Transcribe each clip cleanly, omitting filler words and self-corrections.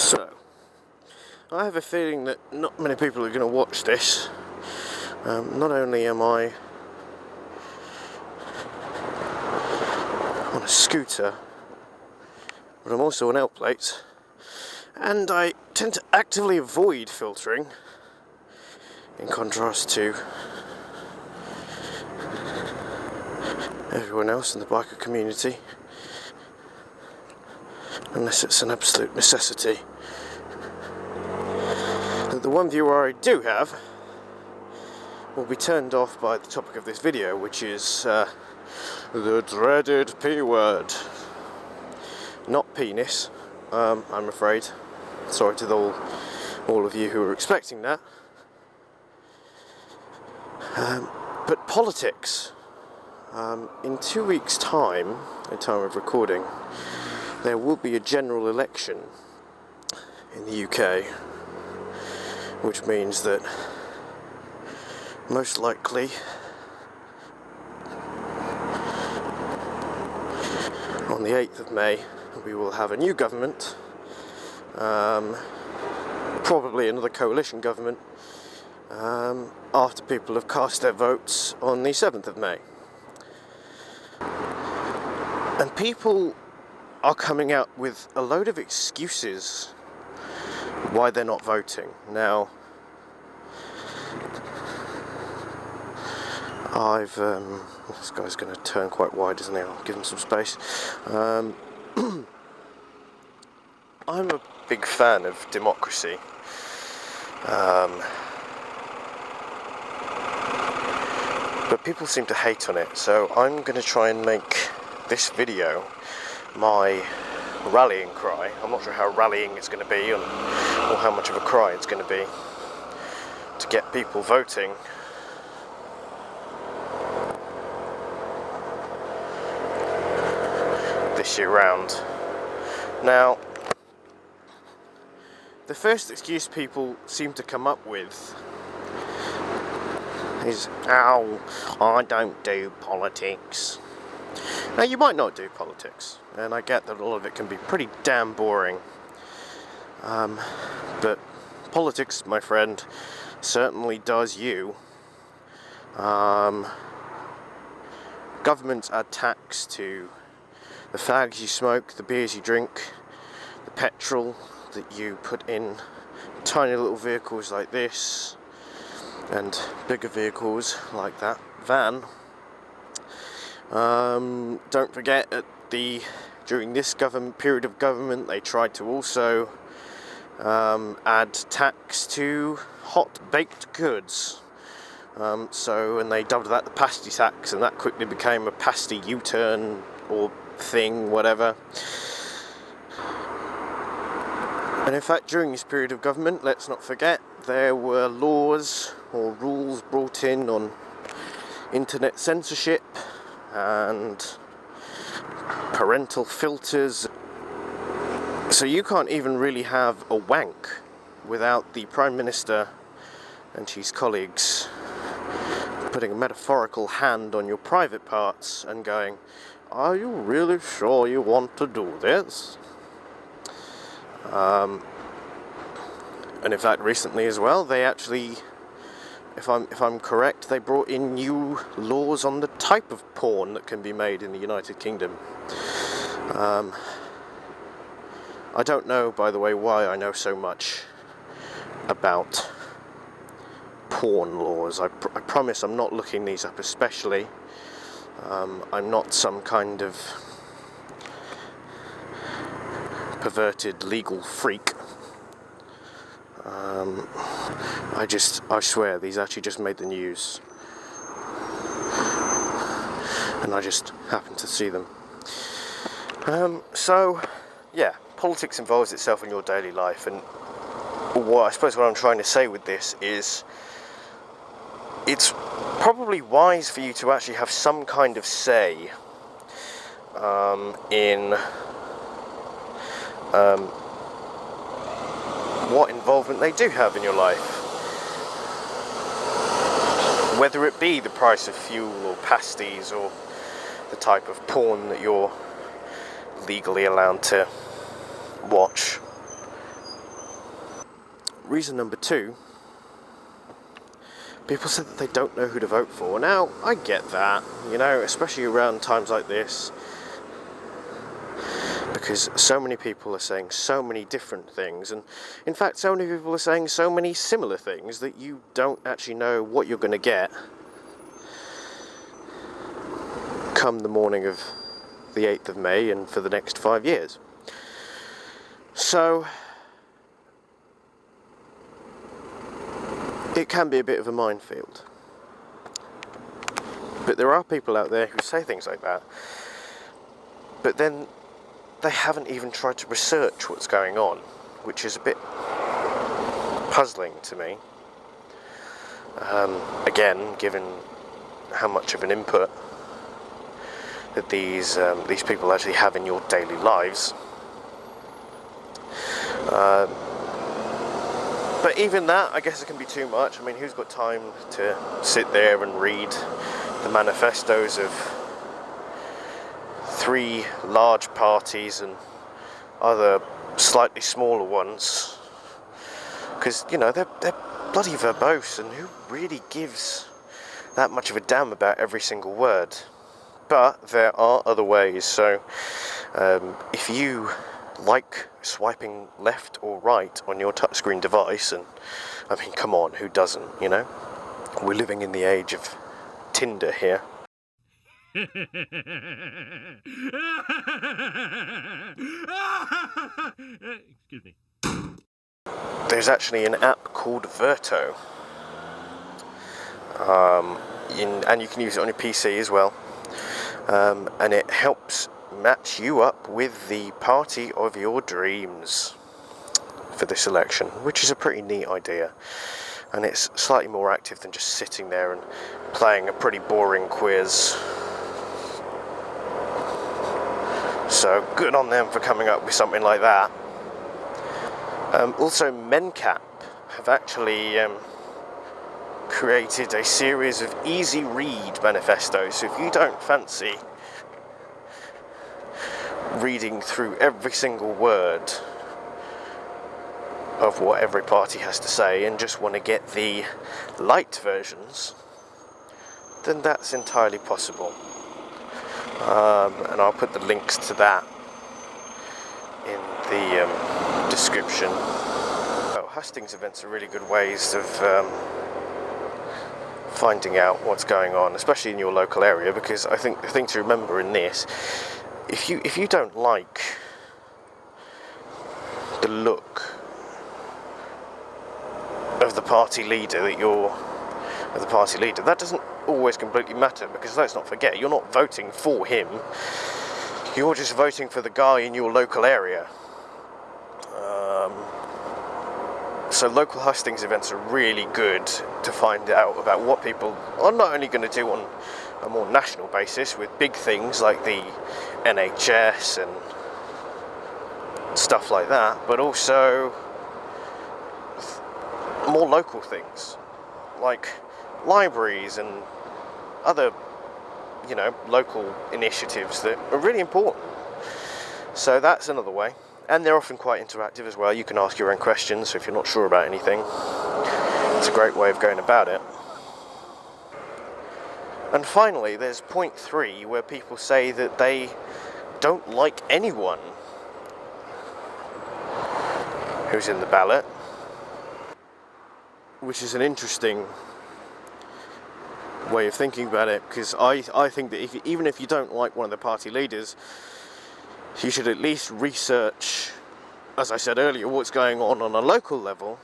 So, I have a feeling that not many people are going to watch this. Not only am I on a scooter, but I'm also on L plates, and I tend to actively avoid filtering, in contrast to everyone else in the biker community, unless it's an absolute necessity. The one viewer I do have will be turned off by the topic of this video, which is the dreaded P word. Not penis, I'm afraid. Sorry to all of you who were expecting that. But politics. In 2 weeks' time, at the time of recording, there will be a general election in the UK, which means that most likely on the 8th of May we will have a new government, probably another coalition government, after people have cast their votes on the 7th of May. And people are coming out with a load of excuses why they're not voting. Now, this guy's going to turn quite wide, isn't he? I'll give him some space. I'm a big fan of democracy. But people seem to hate on it, so I'm going to try and make this video my rallying cry. I'm not sure how rallying it's going to be or how much of a cry it's going to be to get people voting. This year round. Now, the first excuse people seem to come up with is, "Oh, I don't do politics." Now, you might not do politics, and I get that a lot of it can be pretty damn boring. But politics, my friend, certainly does you. Governments add tax to the fags you smoke, the beers you drink, the petrol that you put in tiny little vehicles like this, and bigger vehicles like that van. Don't forget, during this period of government, they tried to also add tax to hot baked goods. And they dubbed that the pasty tax, and that quickly became a pasty U-turn or thing, whatever. And in fact, during this period of government, let's not forget, there were laws or rules brought in on internet censorship and parental filters. So you can't even really have a wank without the Prime Minister and his colleagues putting a metaphorical hand on your private parts and going, "Are you really sure you want to do this?" And in fact, recently as well, they actually, if I'm correct, they brought in new laws on the type of porn that can be made in the United Kingdom. I don't know, by the way, why I know so much about porn laws. I promise I'm not looking these up especially. I'm not some kind of perverted legal freak. I swear, these actually just made the news. And I just happened to see them. So, yeah, politics involves itself in your daily life, and I suppose what I'm trying to say with this is it's probably wise for you to actually have some kind of say in what involvement they do have in your life. Whether it be the price of fuel or pasties or the type of porn that you're legally allowed to watch Reason number 2, people said that they don't know who to vote for. Now, I get that, you know, especially around times like this, because so many people are saying so many different things, and in fact so many people are saying so many similar things that you don't actually know what you're going to get come the morning of the 8th of May and for the next 5 years. So it can be a bit of a minefield. But there are people out there who say things like that, but then they haven't even tried to research what's going on, which is a bit puzzling to me. Again, given how much of an input that these people actually have in your daily lives. But even that, I guess it can be too much. I mean, who's got time to sit there and read the manifestos of 3 large parties and other slightly smaller ones? Because, you know, they're bloody verbose, and who really gives that much of a damn about every single word? But there are other ways. So if you like swiping left or right on your touchscreen device, and I mean, come on, who doesn't, you know? We're living in the age of Tinder here. Excuse me. There's actually an app called Verto, and you can use it on your PC as well, and it helps match you up with the party of your dreams for this election, which is a pretty neat idea, and it's slightly more active than just sitting there and playing a pretty boring quiz. So good on them for coming up with something like that. Also, MenCap have actually created a series of easy read manifestos. So if you don't fancy reading through every single word of what every party has to say and just want to get the light versions, then that's entirely possible. And I'll put the links to that in the description. Oh, hustings events are really good ways of finding out what's going on, especially in your local area, because I think the thing to remember in this, if you don't like the look of the party leader that doesn't always completely matter, because let's not forget, you're not voting for him, you're just voting for the guy in your local area. So local hustings events are really good to find out about what people are not only going to do on a more national basis with big things like the NHS and stuff like that, but also more local things like libraries and other, you know, local initiatives that are really important. So that's another way. And they're often quite interactive as well. You can ask your own questions, so if you're not sure about anything, it's a great way of going about it. And finally, there's point 3, where people say that they don't like anyone who's in the ballot, which is an interesting way of thinking about it, because I think that even if you don't like one of the party leaders, you should at least research, as I said earlier, what's going on a local level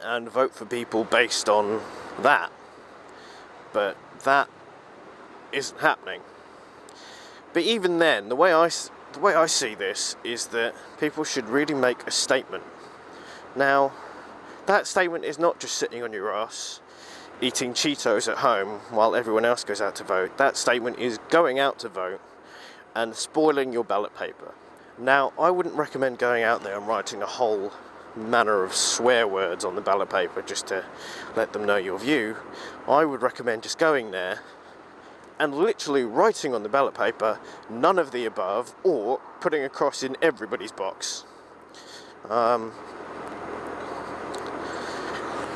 and vote for people based on that. But that isn't happening. But even then, the way I see this is that people should really make a statement. Now, that statement is not just sitting on your ass eating Cheetos at home while everyone else goes out to vote. That statement is going out to vote and spoiling your ballot paper. Now, I wouldn't recommend going out there and writing a whole manner of swear words on the ballot paper just to let them know your view. I would recommend just going there and literally writing on the ballot paper none of the above, or putting a cross in everybody's box.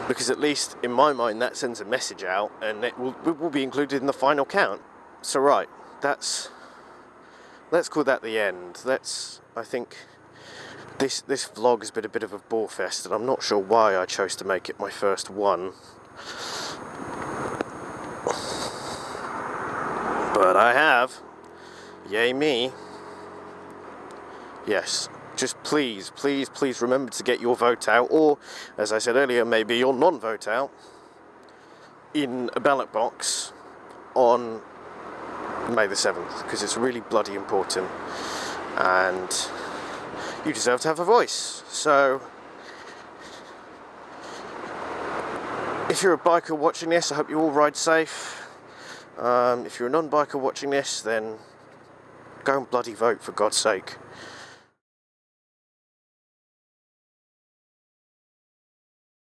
because at least in my mind that sends a message out, and it will be included in the final count. So right, let's call that the end. I think this vlog has been a bit of a borefest, and I'm not sure why I chose to make it my first one, but I have. Yay me. Yes, just please remember to get your vote out, or as I said earlier, maybe your non-vote out in a ballot box on May the 7th, because it's really bloody important and you deserve to have a voice. So if you're a biker watching this, I hope you all ride safe. If you're a non-biker watching this, then go and bloody vote, for God's sake.